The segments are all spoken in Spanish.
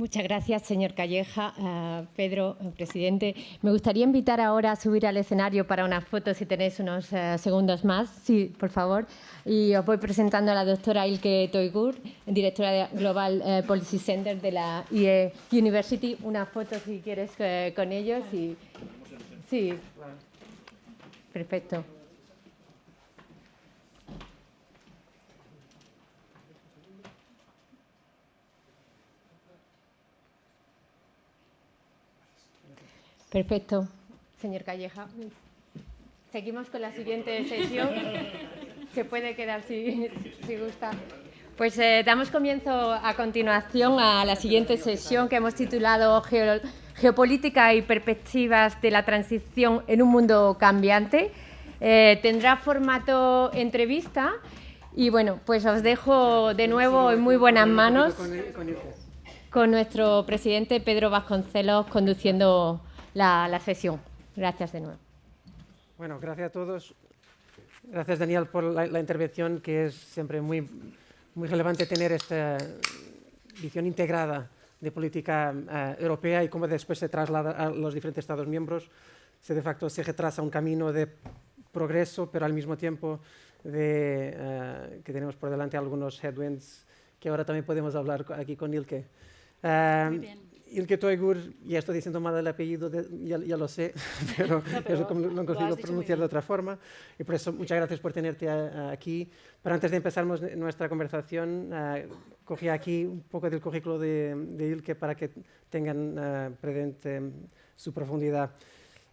Muchas gracias, señor Calleja. Pedro, presidente, me gustaría invitar ahora a subir al escenario para una foto, si tenéis unos segundos más. Sí, por favor. Y os voy presentando a la doctora Ilke Toigur, directora de Global Policy Center de la IE University. Una foto, si quieres, con ellos. Y... Sí, perfecto. Perfecto, señor Calleja. Seguimos con la siguiente sesión. Se puede quedar si gusta. Pues damos comienzo a continuación a la siguiente sesión que hemos titulado Geopolítica y perspectivas de la transición en un mundo cambiante. Tendrá formato entrevista y bueno, pues os dejo de nuevo en muy buenas manos con nuestro presidente Pedro Vasconcelos conduciendo la sesión. Gracias de nuevo. Bueno, gracias a todos. Gracias, Daniel, por la intervención, que es siempre muy relevante tener esta visión integrada de política europea y cómo después se traslada a los diferentes Estados miembros. De facto se retrasa un camino de progreso, pero al mismo tiempo que tenemos por delante algunos headwinds que ahora también podemos hablar aquí con Ilke. Muy bien. Ilke Toigur, ya estoy diciendo mal el apellido, ya lo sé, pero no consigo pronunciar de otra forma. Y por eso, muchas gracias por tenerte aquí. Pero antes de empezar nuestra conversación, cogí aquí un poco del currículo de Ilke para que tengan presente su profundidad.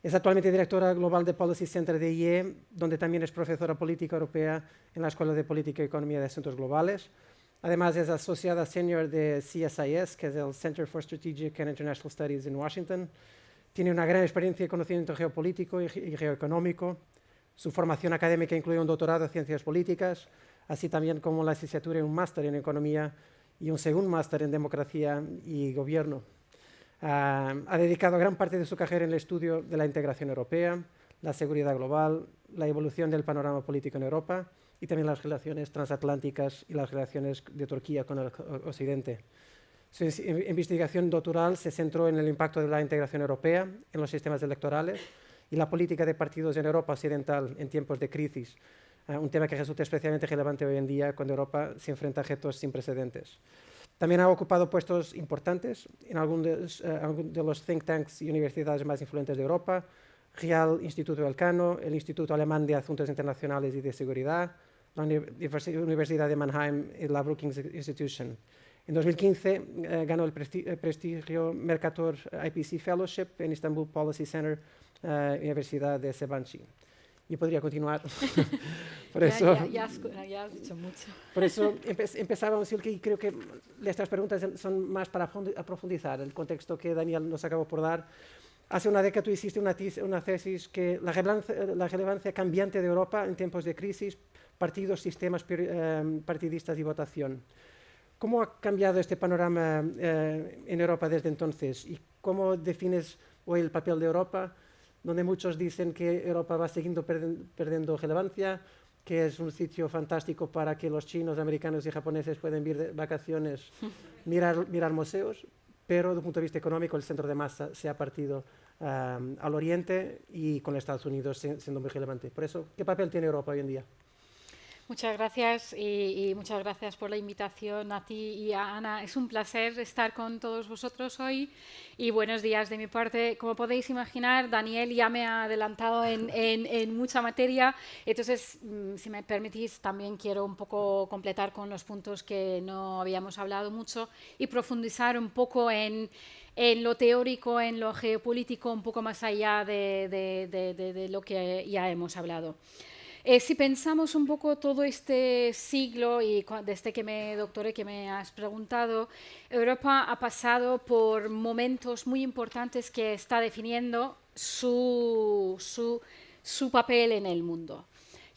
Es actualmente directora global de Policy Center de IE, donde también es profesora política europea en la Escuela de Política y Economía de Asuntos Globales. Además, es asociada senior de CSIS, que es el Center for Strategic and International Studies en Washington. Tiene una gran experiencia y conocimiento geopolítico y geoeconómico. Su formación académica incluye un doctorado en Ciencias Políticas, así también como la licenciatura y un máster en Economía y un segundo máster en Democracia y Gobierno. Ha dedicado gran parte de su carrera en el estudio de la integración europea, la seguridad global, la evolución del panorama político en Europa y también las relaciones transatlánticas y las relaciones de Turquía con el Occidente. Su investigación doctoral se centró en el impacto de la integración europea en los sistemas electorales y la política de partidos en Europa Occidental en tiempos de crisis, un tema que resulta especialmente relevante hoy en día cuando Europa se enfrenta a retos sin precedentes. También ha ocupado puestos importantes en algunos de los think tanks y universidades más influyentes de Europa, Real Instituto Elcano, el Instituto Alemán de Asuntos Internacionales y de Seguridad, la Universidad de Mannheim y la Brookings Institution. En 2015 ganó el prestigio Mercator IPC Fellowship en Istanbul Policy Center, Universidad de Sabancı. Y podría continuar. Por eso, ya has dicho mucho. Por eso empezábamos, y creo que estas preguntas son más para profundizar el contexto que Daniel nos acabó por dar. Hace una década tú hiciste una tesis que la relevancia cambiante de Europa en tiempos de crisis, partidos, sistemas partidistas y votación. ¿Cómo ha cambiado este panorama en Europa desde entonces? ¿Y cómo defines hoy el papel de Europa, donde muchos dicen que Europa va siguiendo perdiendo relevancia, que es un sitio fantástico para que los chinos, americanos y japoneses puedan ir de vacaciones, mirar museos, pero desde el punto de vista económico el centro de masa se ha partido al oriente y con Estados Unidos siendo muy relevante? Por eso, ¿qué papel tiene Europa hoy en día? Muchas gracias y muchas gracias por la invitación a ti y a Ana. Es un placer estar con todos vosotros hoy y buenos días de mi parte. Como podéis imaginar, Daniel ya me ha adelantado en mucha materia, entonces, si me permitís, también quiero un poco completar con los puntos que no habíamos hablado mucho y profundizar un poco en lo teórico, en lo geopolítico, un poco más allá de lo que ya hemos hablado. Si pensamos un poco todo este siglo y desde que me doctoré, que me has preguntado, Europa ha pasado por momentos muy importantes que está definiendo su papel en el mundo.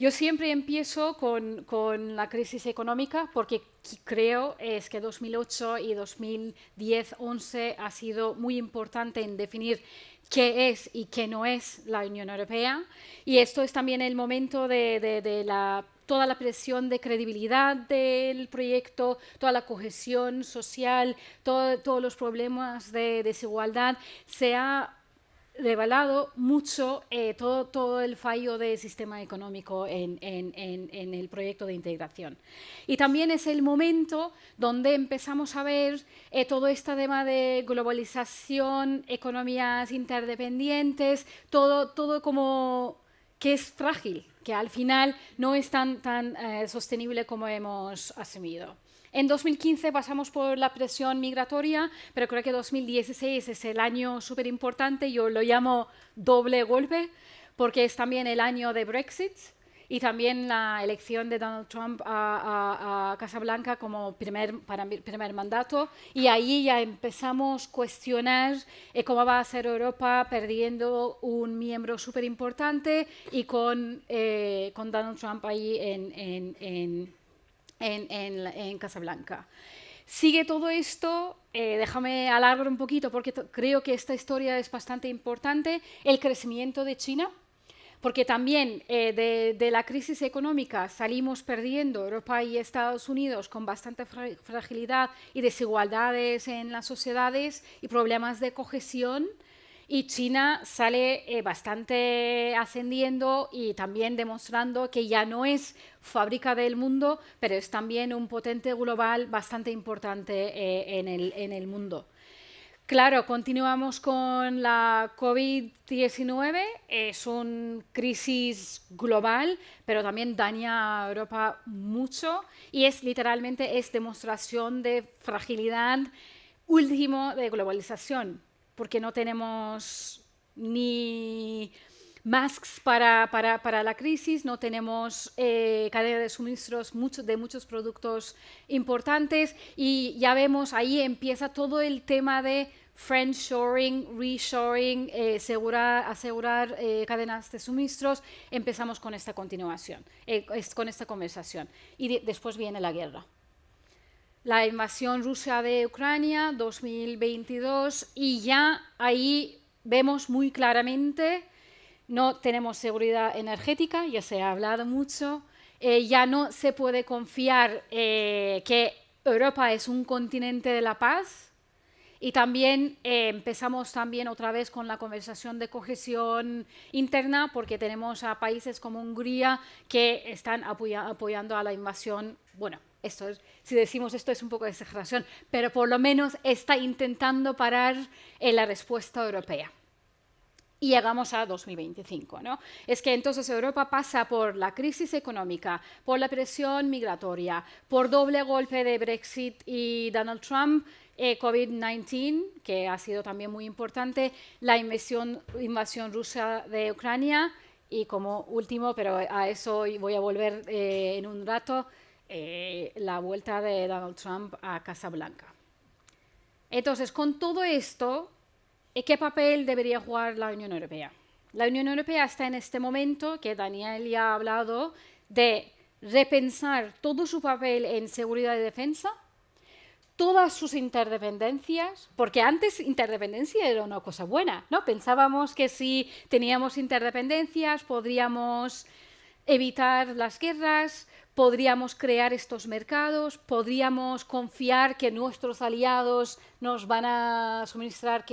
Yo siempre empiezo con la crisis económica porque creo es que 2008 y 2010-11 ha sido muy importante en definir qué es y qué no es la Unión Europea. Y esto es también el momento de toda la presión de credibilidad del proyecto, toda la cohesión social, todos los problemas de desigualdad. Se ha revelado mucho todo el fallo del sistema económico en el proyecto de integración. Y también es el momento donde empezamos a ver todo este tema de globalización, economías interdependientes, todo como que es frágil, que al final no es tan sostenible como hemos asumido. En 2015 pasamos por la presión migratoria, pero creo que 2016 es el año súper importante, yo lo llamo doble golpe, porque es también el año de Brexit y también la elección de Donald Trump a Casa Blanca como primer mandato, y ahí ya empezamos a cuestionar cómo va a ser Europa perdiendo un miembro súper importante y con Donald Trump ahí en Casablanca. Sigue todo esto, déjame alargar un poquito porque creo que esta historia es bastante importante, el crecimiento de China, porque también de la crisis económica salimos perdiendo Europa y Estados Unidos con bastante fragilidad y desigualdades en las sociedades y problemas de cohesión. Y China sale bastante ascendiendo y también demostrando que ya no es fábrica del mundo, pero es también un potente global bastante importante en el mundo. Claro, continuamos con la COVID-19, es una crisis global, pero también daña a Europa mucho y es literalmente demostración de fragilidad último de globalización, porque no tenemos ni masks para la crisis, no tenemos cadena de suministros de muchos productos importantes y ya vemos ahí empieza todo el tema de friendshoring, reshoring, asegurar cadenas de suministros. Empezamos con esta continuación, con esta conversación y después viene la guerra. La invasión rusa de Ucrania, 2022, y ya ahí vemos muy claramente, no tenemos seguridad energética, ya se ha hablado mucho, ya no se puede confiar que Europa es un continente de la paz, y también empezamos también otra vez con la conversación de cohesión interna, porque tenemos a países como Hungría que están apoyando a la invasión, bueno, si decimos esto es un poco de exageración, pero por lo menos está intentando parar la respuesta europea. Y llegamos a 2025, ¿no? Es que entonces Europa pasa por la crisis económica, por la presión migratoria, por doble golpe de Brexit y Donald Trump, COVID-19, que ha sido también muy importante, la invasión rusa de Ucrania y como último, pero a eso voy a volver en un rato, la vuelta de Donald Trump a Casa Blanca. Entonces, con todo esto, ¿qué papel debería jugar la Unión Europea? La Unión Europea está en este momento, que Daniel ya ha hablado, de repensar todo su papel en seguridad y defensa, todas sus interdependencias, porque antes interdependencia era una cosa buena, ¿no? Pensábamos que si teníamos interdependencias podríamos evitar las guerras, podríamos crear estos mercados, podríamos confiar que nuestros aliados nos van a suministrar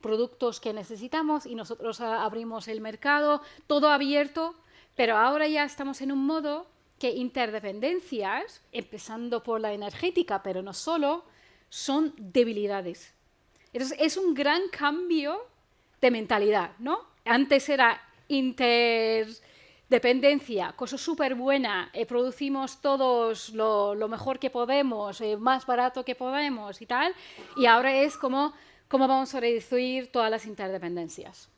productos que necesitamos y nosotros abrimos el mercado, todo abierto, pero ahora ya estamos en un modo que interdependencias, empezando por la energética, pero no solo, son debilidades. Entonces es un gran cambio de mentalidad, ¿no? Antes era interdependencia, cosa súper buena, producimos todos lo mejor que podemos, más barato que podemos y tal, y ahora es cómo vamos a reducir todas las interdependencias.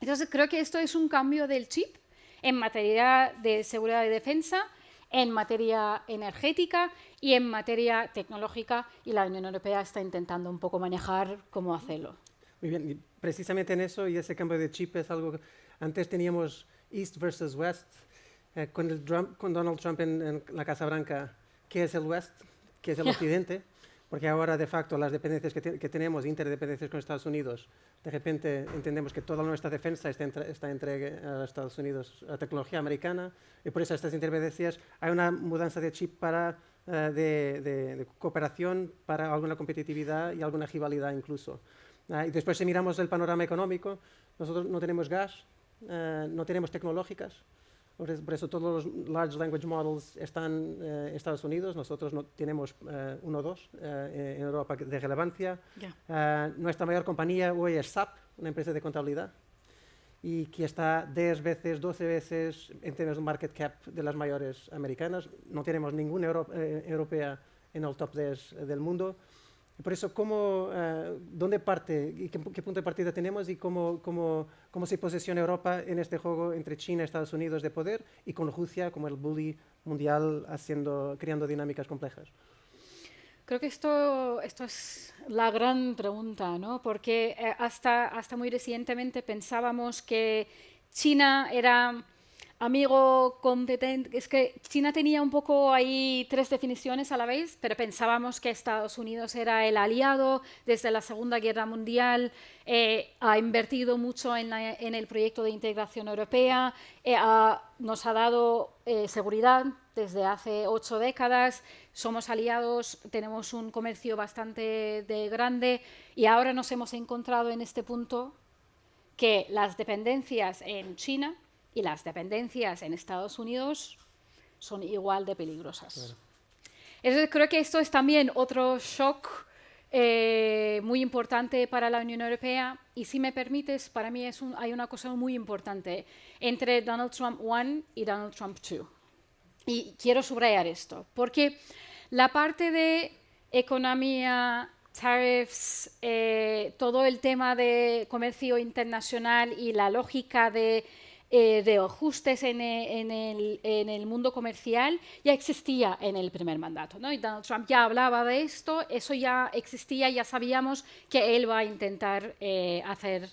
Entonces creo que esto es un cambio del chip en materia de seguridad y defensa, en materia energética y en materia tecnológica, y la Unión Europea está intentando un poco manejar cómo hacerlo. Muy bien, y precisamente en eso y ese cambio de chip es algo que antes teníamos East versus West, con Donald Trump en la Casa Blanca, ¿qué es el West? ¿Qué es el Occidente? Porque ahora, de facto, las dependencias que tenemos, interdependencias con Estados Unidos, de repente entendemos que toda nuestra defensa está entregue a Estados Unidos, a tecnología americana, y por eso estas interdependencias hay una mudanza de chip de cooperación para alguna competitividad y alguna rivalidad incluso. Y después, si miramos el panorama económico, nosotros no tenemos gas, no tenemos tecnológicas. Por eso todos los large language models están en Estados Unidos, nosotros no tenemos uno o dos en Europa de relevancia. Nuestra mayor compañía hoy es SAP, una empresa de contabilidad, y que está 10 veces, 12 veces en términos de market cap de las mayores americanas. No tenemos ninguna europea en el top 10 del mundo. Y por eso, ¿dónde parte y qué punto de partida tenemos y cómo se posiciona Europa en este juego entre China y Estados Unidos de poder y con Rusia como el bully mundial creando dinámicas complejas? Creo que esto es la gran pregunta, ¿no? Porque hasta muy recientemente pensábamos que China era amigo competente. Es que China tenía un poco ahí tres definiciones a la vez, pero pensábamos que Estados Unidos era el aliado desde la Segunda Guerra Mundial, ha invertido mucho en el proyecto de integración europea, nos ha dado seguridad desde hace 8 décadas, somos aliados, tenemos un comercio bastante grande y ahora nos hemos encontrado en este punto que las dependencias en China y las dependencias en Estados Unidos son igual de peligrosas. Claro. Entonces, creo que esto es también otro shock muy importante para la Unión Europea y, si me permites, para mí hay una cosa muy importante entre Donald Trump 1 y Donald Trump 2. Y quiero subrayar esto, porque la parte de economía, tariffs, todo el tema de comercio internacional y la lógica de ajustes en el mundo comercial ya existía en el primer mandato, ¿no? Y Donald Trump ya hablaba de esto, eso ya existía, ya sabíamos que él va a intentar hacer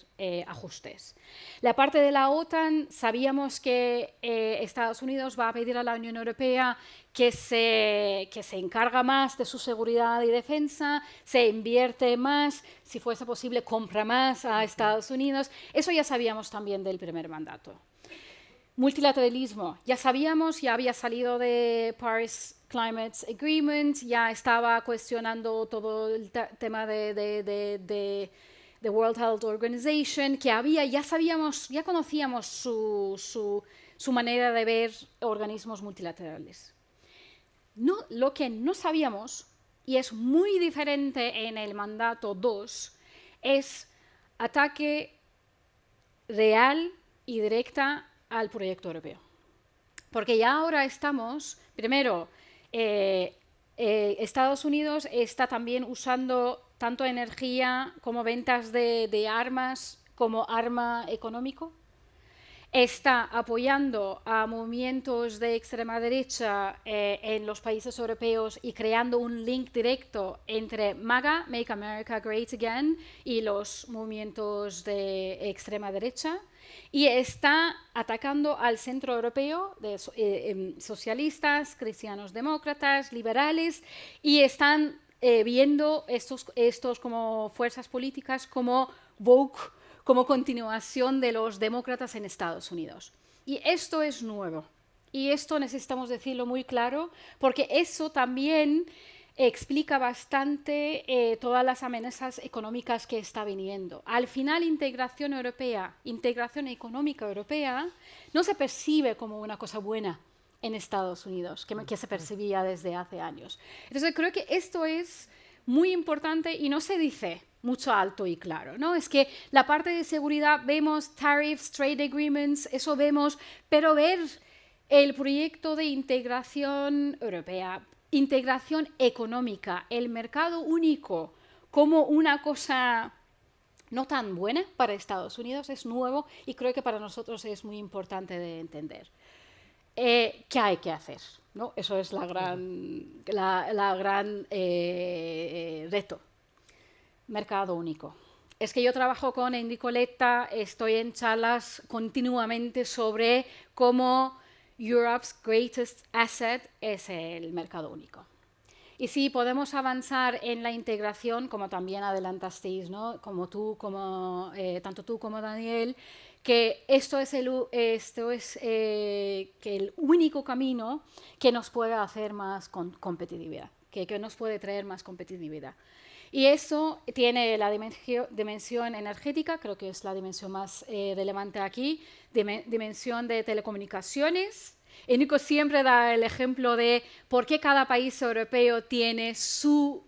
ajustes. La parte de la OTAN, sabíamos que Estados Unidos va a pedir a la Unión Europea que se encarga más de su seguridad y defensa, se invierte más, si fuese posible compra más a Estados Unidos. Eso ya sabíamos también del primer mandato. Multilateralismo, ya sabíamos, ya había salido de Paris Climate Agreement, ya estaba cuestionando todo el tema de World Health Organization, que ya sabíamos, ya conocíamos su manera de ver organismos multilaterales. No, lo que no sabíamos, y es muy diferente en el mandato 2, es ataque real y directa al proyecto europeo. Porque ya ahora estamos, primero, Estados Unidos está también usando tanto energía como ventas de armas como arma económico. Está apoyando a movimientos de extrema derecha en los países europeos y creando un link directo entre MAGA, Make America Great Again, y los movimientos de extrema derecha. Y está atacando al centro europeo de socialistas, cristianos demócratas, liberales, y están viendo estos como fuerzas políticas como woke, como continuación de los demócratas en Estados Unidos. Y esto es nuevo. Y esto necesitamos decirlo muy claro, porque eso también explica bastante todas las amenazas económicas que está viniendo. Al final, integración europea, integración económica europea, no se percibe como una cosa buena en Estados Unidos, que se percibía desde hace años. Entonces, creo que esto es muy importante y no se dice mucho alto y claro, ¿no? Es que la parte de seguridad vemos tariffs, trade agreements, eso vemos, pero ver el proyecto de integración europea, integración económica, el mercado único como una cosa no tan buena para Estados Unidos es nuevo y creo que para nosotros es muy importante de entender. ¿Qué hay que hacer? ¿No? Eso es la gran reto. Mercado único. Es que yo trabajo con Enrico Letta, estoy en charlas continuamente sobre cómo Europe's greatest asset es el mercado único. Y sí, podemos avanzar en la integración, como también adelantasteis, ¿no? Como tú, tanto tú como Daniel, que esto es que el único camino que nos puede hacer más competitividad, que nos puede traer más competitividad. Y eso tiene la dimensión energética, creo que es la dimensión más relevante aquí, dimensión de telecomunicaciones. Y Nico siempre da el ejemplo de por qué cada país europeo tiene sus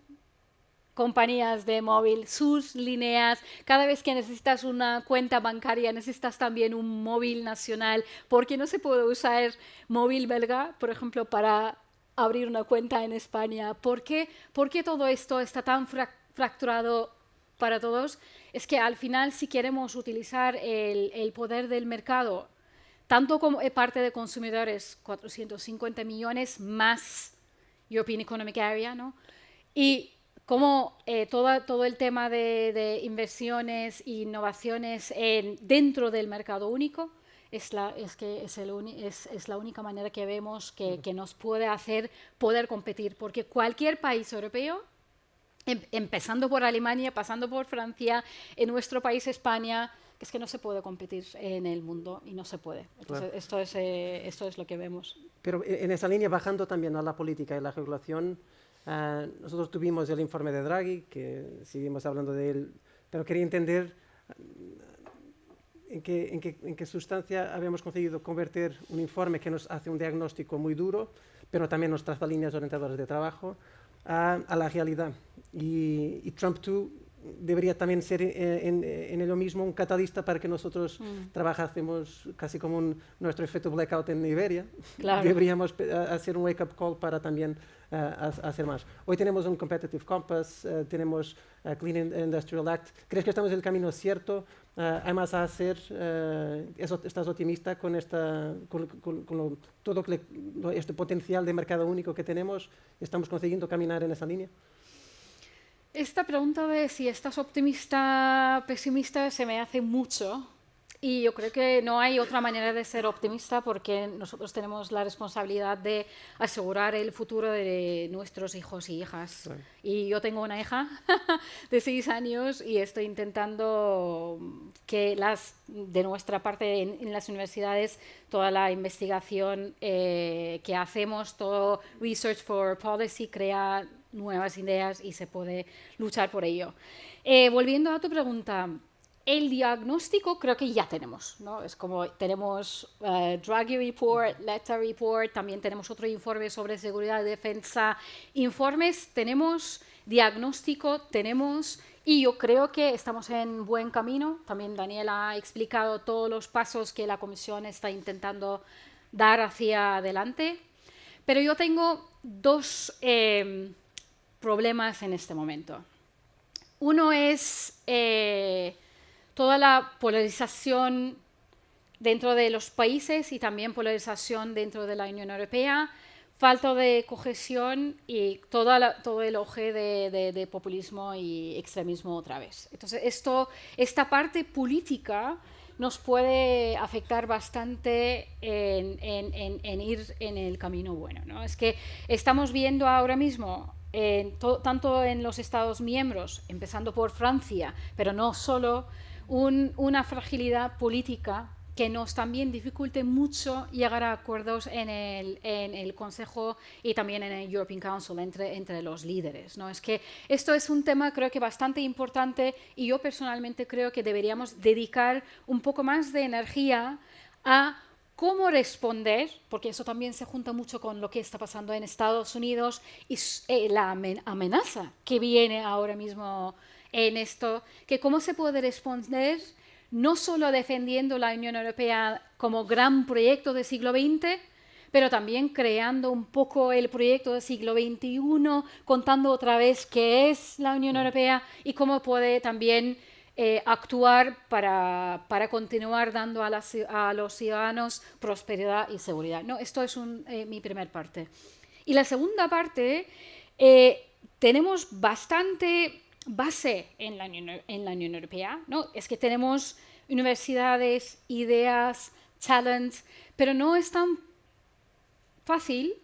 compañías de móvil, sus líneas. Cada vez que necesitas una cuenta bancaria, necesitas también un móvil nacional. ¿Por qué no se puede usar móvil belga, por ejemplo, para abrir una cuenta en España? ¿Por qué todo esto está tan fracturado para todos? Es que al final, si queremos utilizar el poder del mercado, tanto como parte de consumidores, 450 millones más European Economic Area, ¿no? Y como todo el tema de inversiones e innovaciones dentro del mercado único es la única manera que vemos que nos puede hacer poder competir, porque cualquier país europeo, empezando por Alemania, pasando por Francia, en nuestro país España, es que no se puede competir en el mundo y no se puede. Entonces, claro. Esto es lo que vemos. Pero en esa línea, bajando también a la política y la regulación, nosotros tuvimos el informe de Draghi, que seguimos hablando de él, pero quería entender en qué sustancia habíamos conseguido convertir un informe que nos hace un diagnóstico muy duro, pero también nos traza líneas orientadoras de trabajo, a la realidad. Y Trump 2 debería también ser en ello mismo un catalista para que nosotros trabajásemos casi como nuestro efecto blackout en Iberia. Claro. Deberíamos hacer un wake-up call para también hacer más. Hoy tenemos un Competitive Compass, tenemos Clean Industrial Act. ¿Crees que estamos en el camino cierto? ¿Hay más a hacer? ¿Estás optimista con todo este potencial de mercado único que tenemos? ¿Estamos consiguiendo caminar en esa línea? Esta pregunta de si estás optimista o pesimista se me hace mucho y yo creo que no hay otra manera de ser optimista porque nosotros tenemos la responsabilidad de asegurar el futuro de nuestros hijos y hijas. Claro. Y yo tengo una hija de 6 años y estoy intentando que de nuestra parte en las universidades, toda la investigación que hacemos, todo Research for Policy, crea nuevas ideas y se puede luchar por ello. Volviendo a tu pregunta, el diagnóstico creo que ya tenemos, ¿no? Es como tenemos Draghi Report, Letta Report, también tenemos otro informe sobre seguridad y defensa. Informes tenemos, diagnóstico tenemos y yo creo que estamos en buen camino. También Daniel ha explicado todos los pasos que la Comisión está intentando dar hacia adelante. Pero yo tengo 2 problemas en este momento. Uno es toda la polarización dentro de los países y también polarización dentro de la Unión Europea, falta de cohesión y todo el auge de populismo y extremismo otra vez. Entonces, esta parte política nos puede afectar bastante en ir en el camino bueno, ¿no? Es que estamos viendo ahora mismo tanto en los Estados miembros, empezando por Francia, pero no solo, una fragilidad política que nos también dificulte mucho llegar a acuerdos en el Consejo y también en el European Council entre los líderes, ¿no? Es que esto es un tema creo que bastante importante y yo personalmente creo que deberíamos dedicar un poco más de energía a cómo responder, porque eso también se junta mucho con lo que está pasando en Estados Unidos y la amenaza que viene ahora mismo en esto, que cómo se puede responder no solo defendiendo la Unión Europea como gran proyecto del siglo XX, pero también creando un poco el proyecto del siglo XXI, contando otra vez qué es la Unión Europea y cómo puede también actuar para continuar dando a los ciudadanos prosperidad y seguridad, ¿no? Esto es mi primera parte. Y la segunda parte, tenemos bastante base en la Unión Europea, ¿no? Es que tenemos universidades, ideas, talent, pero no están fácil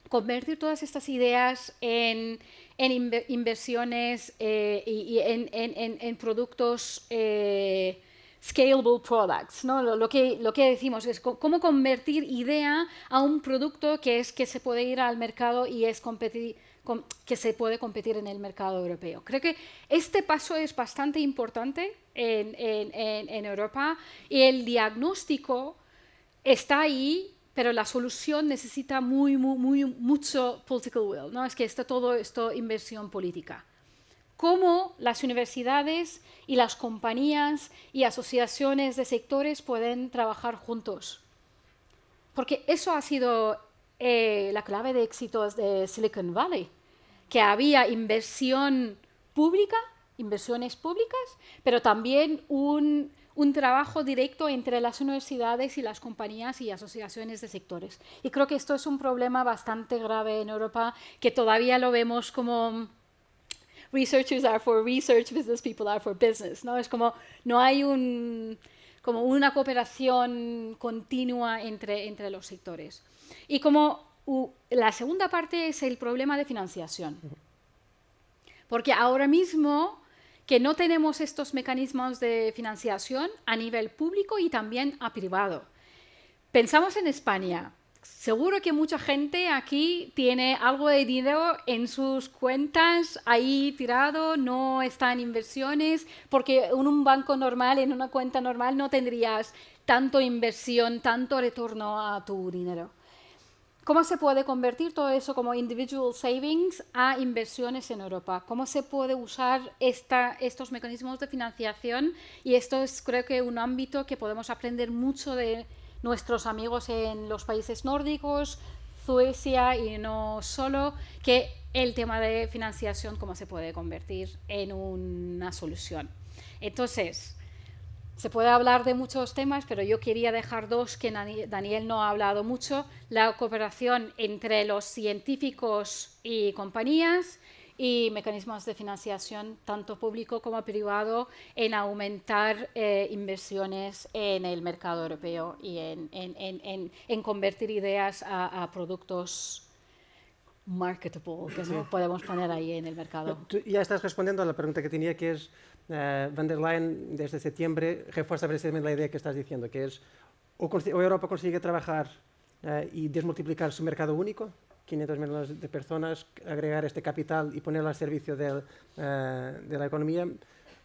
convertir todas estas ideas en inversiones y en productos scalable products, ¿no? Lo que decimos es cómo convertir idea a un producto que se puede ir al mercado y que se puede competir en el mercado europeo. Creo que este paso es bastante importante en Europa y el diagnóstico está ahí, pero la solución necesita mucho political will, ¿no? Es que todo esto inversión política. Cómo las universidades y las compañías y asociaciones de sectores pueden trabajar juntos. Porque eso ha sido la clave de éxitos de Silicon Valley, que había inversiones públicas, pero también un trabajo directo entre las universidades y las compañías y asociaciones de sectores. Y creo que esto es un problema bastante grave en Europa, que todavía lo vemos como researchers are for research, business people are for business, ¿no? Es como no hay como una cooperación continua entre los sectores. Y como la segunda parte es el problema de financiación. Porque ahora mismo que no tenemos estos mecanismos de financiación a nivel público y también a privado. Pensamos en España. Seguro que mucha gente aquí tiene algo de dinero en sus cuentas ahí tirado, no está en inversiones, porque en un banco normal, en una cuenta normal, no tendrías tanto inversión, tanto retorno a tu dinero. ¿Cómo se puede convertir todo eso como individual savings a inversiones en Europa? ¿Cómo se puede usar estos mecanismos de financiación? Y esto es, creo que, un ámbito que podemos aprender mucho de nuestros amigos en los países nórdicos, Suecia y no solo, que el tema de financiación, cómo se puede convertir en una solución. Entonces, se puede hablar de muchos temas, pero yo quería dejar dos que Daniel no ha hablado mucho: la cooperación entre los científicos y compañías y mecanismos de financiación, tanto público como privado, en aumentar inversiones en el mercado europeo y en convertir ideas a productos marketable, que no podemos poner ahí en el mercado. Tú ya estás respondiendo a la pregunta que tenía, que es Van der Leyen desde septiembre refuerza precisamente la idea que estás diciendo, que es o Europa consigue trabajar y desmultiplicar su mercado único, 500 millones de personas, agregar este capital y ponerlo al servicio de la economía,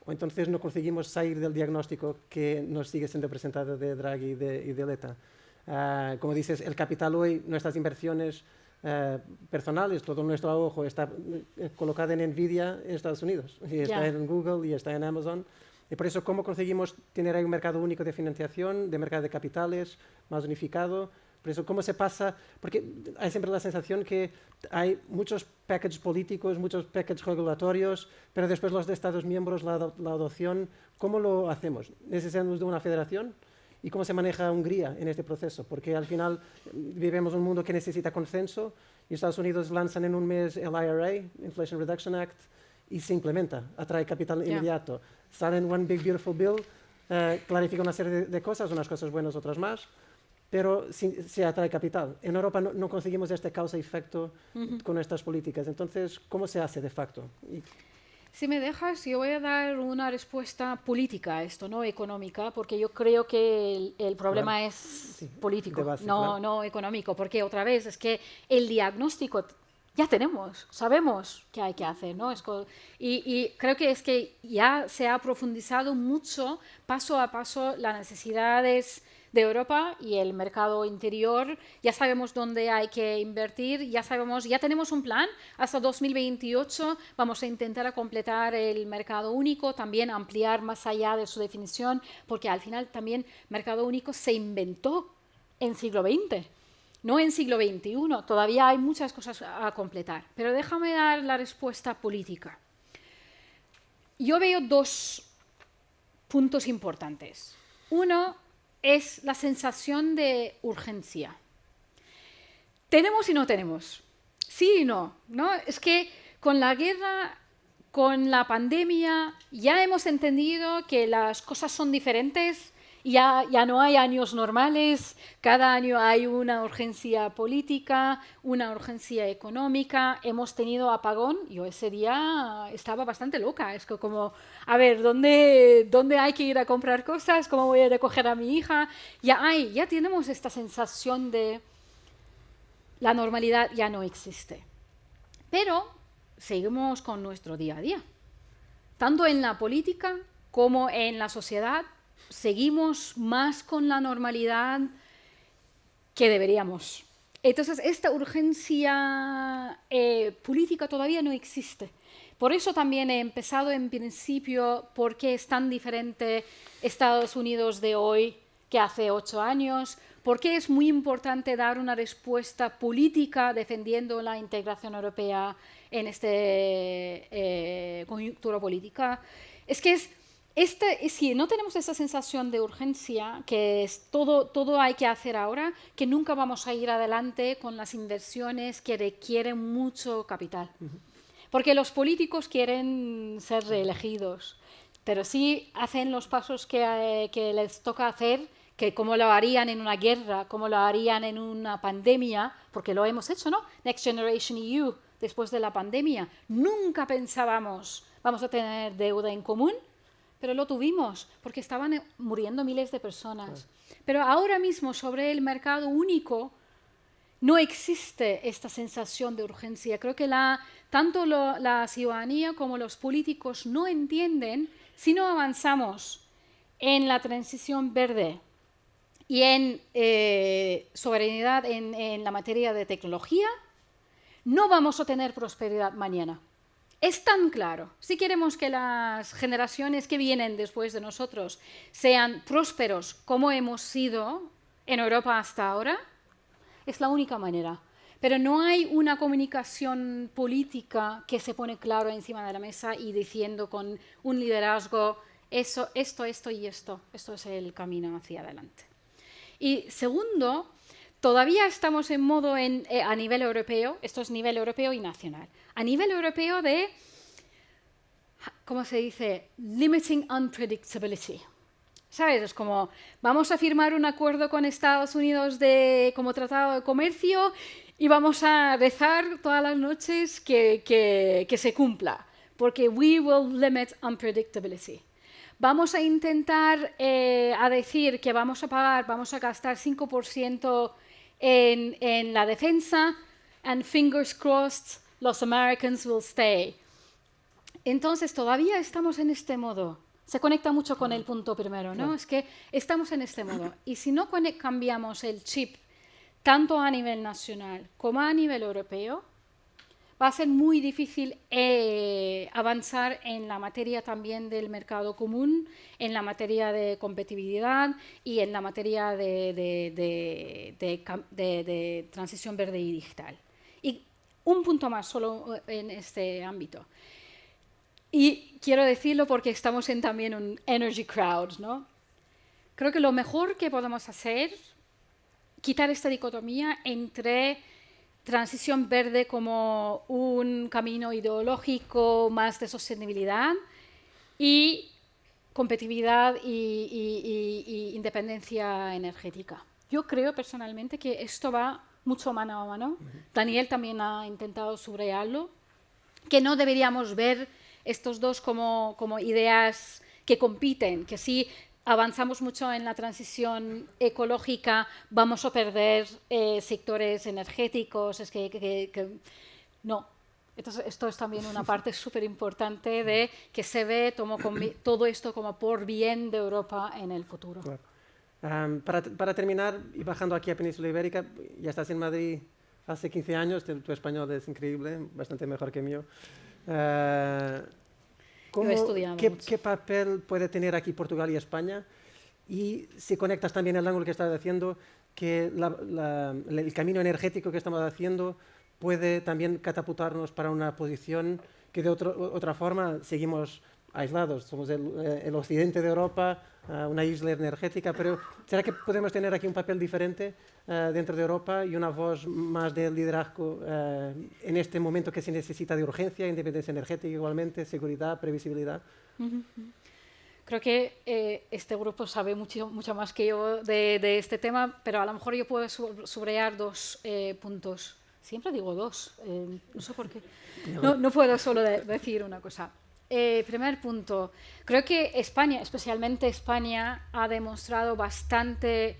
o entonces no conseguimos salir del diagnóstico que nos sigue siendo presentado de Draghi y de Letta. Como dices, el capital hoy, nuestras inversiones personales, todo nuestro ahorro está colocado en Nvidia en Estados Unidos, y está en Google y está en Amazon. Y por eso, ¿cómo conseguimos tener ahí un mercado único de financiación, de mercado de capitales más unificado? Por eso, ¿cómo se pasa? Porque hay siempre la sensación que hay muchos packages políticos, muchos packages regulatorios, pero después los de Estados miembros, la adopción, ¿cómo lo hacemos? ¿Necesitamos de una federación? ¿Y cómo se maneja Hungría en este proceso? Porque al final vivimos un mundo que necesita consenso y Estados Unidos lanzan en un mes el IRA, Inflation Reduction Act, y se implementa, atrae capital inmediato. Salen One Big Beautiful Bill, clarifica una serie de cosas, unas cosas buenas, otras más, pero se atrae capital. En Europa no conseguimos este causa-efecto con estas políticas. Entonces, ¿cómo se hace de facto? Si me dejas, yo voy a dar una respuesta política a esto, no económica, porque yo creo que el problema es político, base, no económico, porque otra vez es que el diagnóstico ya tenemos, sabemos qué hay que hacer, ¿no? Y creo que es que ya se ha profundizado mucho, paso a paso, las necesidades de Europa y el mercado interior. Ya sabemos dónde hay que invertir, ya tenemos un plan. Hasta 2028 vamos a intentar completar el mercado único, también ampliar más allá de su definición, porque al final también mercado único se inventó en siglo XX, no en siglo XXI. Todavía hay muchas cosas a completar. Pero déjame dar la respuesta política. Yo veo dos puntos importantes. Uno es la sensación de urgencia. Tenemos y no tenemos. Sí y no, ¿no? Es que con la guerra, con la pandemia, ya hemos entendido que las cosas son diferentes Ya no hay años normales, cada año hay una urgencia política, una urgencia económica. Hemos tenido apagón, yo ese día estaba bastante loca, es que como, a ver, ¿dónde hay que ir a comprar cosas? ¿Cómo voy a recoger a mi hija? Ya tenemos esta sensación de la normalidad ya no existe. Pero seguimos con nuestro día a día. Tanto en la política como en la sociedad, seguimos más con la normalidad que deberíamos. Entonces, esta urgencia política todavía no existe. Por eso también he empezado en principio por qué es tan diferente Estados Unidos de hoy que hace 8 años, por qué es muy importante dar una respuesta política defendiendo la integración europea en esta coyuntura política. Es que si no tenemos esa sensación de urgencia, que es todo hay que hacer ahora, que nunca vamos a ir adelante con las inversiones que requieren mucho capital. Porque los políticos quieren ser reelegidos, pero sí hacen los pasos que les toca hacer, que como lo harían en una guerra, como lo harían en una pandemia, porque lo hemos hecho, ¿no? Next Generation EU, después de la pandemia. Nunca pensábamos, vamos a tener deuda en común, pero lo tuvimos, porque estaban muriendo miles de personas. Pero ahora mismo, sobre el mercado único, no existe esta sensación de urgencia. Creo que tanto la ciudadanía como los políticos no entienden, si no avanzamos en la transición verde y en soberanía en la materia de tecnología, no vamos a tener prosperidad mañana. Es tan claro. Si queremos que las generaciones que vienen después de nosotros sean prósperos como hemos sido en Europa hasta ahora, es la única manera. Pero no hay una comunicación política que se pone claro encima de la mesa y diciendo con un liderazgo esto y esto. Esto es el camino hacia adelante. Y segundo, todavía estamos en modo a nivel europeo, esto es nivel europeo y nacional. A nivel europeo de, ¿cómo se dice? Limiting unpredictability. ¿Sabes? Es como, vamos a firmar un acuerdo con Estados Unidos como tratado de comercio y vamos a rezar todas las noches que se cumpla, porque we will limit unpredictability. Vamos a intentar a decir que vamos a gastar 5% en la defensa, and fingers crossed, los Americans will stay. Entonces, todavía estamos en este modo. Se conecta mucho con el punto primero, ¿no? Es que estamos en este modo. Y si no cambiamos el chip, tanto a nivel nacional como a nivel europeo, va a ser muy difícil avanzar en la materia también del mercado común, en la materia de competitividad y en la materia de transición verde y digital. Y un punto más solo en este ámbito. Y quiero decirlo porque estamos en también un energy crowd, ¿no? Creo que lo mejor que podemos hacer, quitar esta dicotomía entre transición verde como un camino ideológico más de sostenibilidad y competitividad y independencia energética. Yo creo personalmente que esto va mucho mano a mano. Daniel también ha intentado subrayarlo, que no deberíamos ver estos dos como ideas que compiten, que si avanzamos mucho en la transición ecológica vamos a perder sectores energéticos, es que no. Entonces, esto es también una parte súper importante de que se ve todo esto como por bien de Europa en el futuro. Claro. Para terminar, y bajando aquí a Península Ibérica, ya estás en Madrid hace 15 años, tu español es increíble, bastante mejor que el mío. ¿Qué papel puede tener aquí Portugal y España? Y si conectas también el ángulo que estás haciendo, que el camino energético que estamos haciendo puede también catapultarnos para una posición que de otra forma seguimos aislados. Somos el occidente de Europa, una isla energética, pero ¿será que podemos tener aquí un papel diferente dentro de Europa y una voz más de liderazgo en este momento que se necesita de urgencia, independencia energética igualmente, seguridad, previsibilidad? Creo que este grupo sabe mucho más que yo de este tema, pero a lo mejor yo puedo subrayar dos puntos. Siempre digo dos, no sé por qué. No puedo solo decir una cosa. Primer punto, creo que España, especialmente España, ha demostrado bastante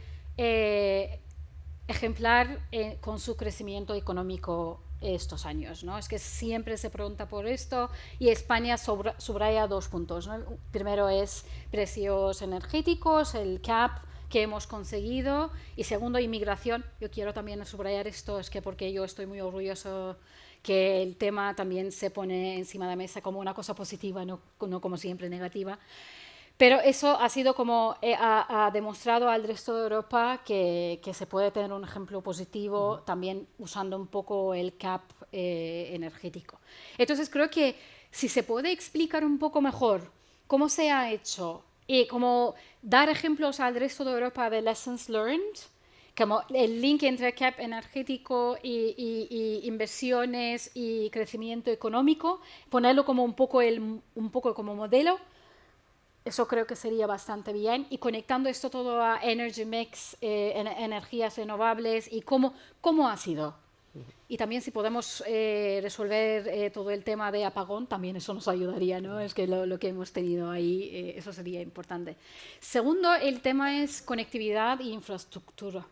ejemplar con su crecimiento económico estos años, ¿no? Es que siempre se pregunta por esto y España subraya dos puntos, ¿no? Primero es precios energéticos, el CAP que hemos conseguido, y segundo, inmigración. Yo quiero también subrayar esto, es que porque yo estoy muy orgulloso que el tema también se pone encima de la mesa como una cosa positiva, no como siempre negativa. Pero eso ha sido como, ha demostrado al resto de Europa que se puede tener un ejemplo positivo también usando un poco el CAP energético. Entonces creo que si se puede explicar un poco mejor cómo se ha hecho y cómo dar ejemplos al resto de Europa de lessons learned, como el link entre CAP energético y inversiones y crecimiento económico, ponerlo como un poco como modelo. Eso creo que sería bastante bien. Y conectando esto todo a Energy Mix, energías renovables y cómo ha sido. Y también si podemos resolver todo el tema de apagón, también eso nos ayudaría, ¿no? Es que lo que hemos tenido ahí, eso sería importante. Segundo, el tema es conectividad e infraestructura.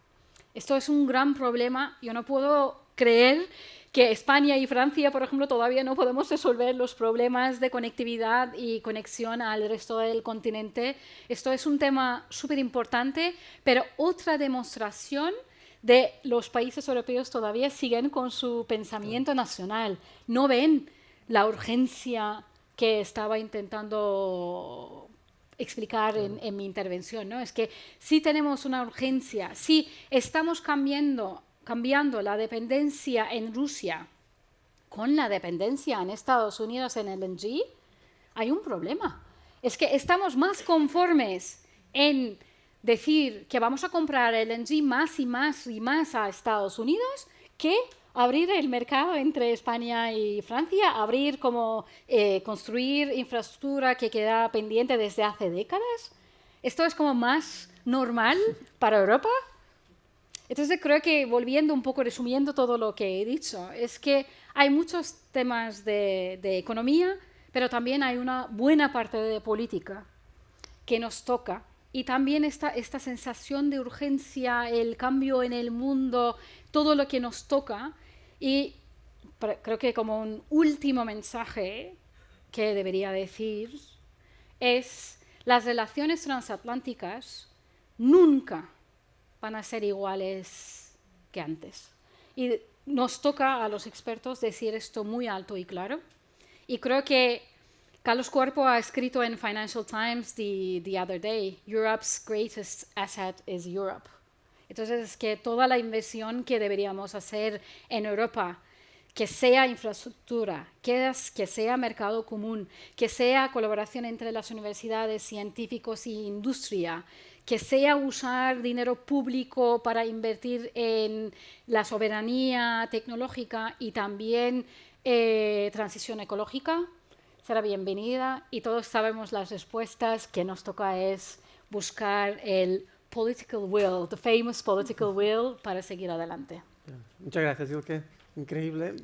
Esto es un gran problema. Yo no puedo creer que España y Francia, por ejemplo, todavía no podemos resolver los problemas de conectividad y conexión al resto del continente. Esto es un tema súper importante, pero otra demostración de los países europeos todavía siguen con su pensamiento nacional. No ven la urgencia que estaba intentando explicar en mi intervención, ¿no? Es que sí tenemos una urgencia, sí estamos cambiando la dependencia en Rusia con la dependencia en Estados Unidos en LNG, hay un problema. Es que estamos más conformes en decir que vamos a comprar LNG más y más y más a Estados Unidos que abrir el mercado entre España y Francia, abrir como construir infraestructura que queda pendiente desde hace décadas. Esto es como más normal para Europa. Entonces creo que, volviendo un poco, resumiendo todo lo que he dicho, es que hay muchos temas de economía, pero también hay una buena parte de política que nos toca. Y también esta sensación de urgencia, el cambio en el mundo, todo lo que nos toca. Y creo que como un último mensaje que debería decir es: las relaciones transatlánticas nunca van a ser iguales que antes. Y nos toca a los expertos decir esto muy alto y claro. Y creo que Carlos Cuerpo ha escrito en Financial Times the other day, Europe's greatest asset is Europe. Entonces, es que toda la inversión que deberíamos hacer en Europa, que sea infraestructura, que sea mercado común, que sea colaboración entre las universidades, científicos y industria, que sea usar dinero público para invertir en la soberanía tecnológica y también transición ecológica, será bienvenida. Y todos sabemos las respuestas. Que nos toca es buscar el political will, the famous political will, para seguir adelante. Muchas gracias, Ilke. Increíble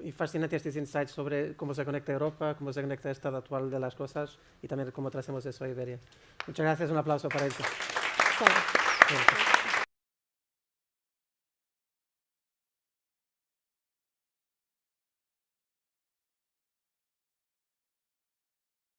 y fascinante estos insights sobre cómo se conecta Europa, cómo se conecta el estado actual de las cosas y también cómo tracemos eso a Iberia. Muchas gracias, un aplauso para ello. Claro.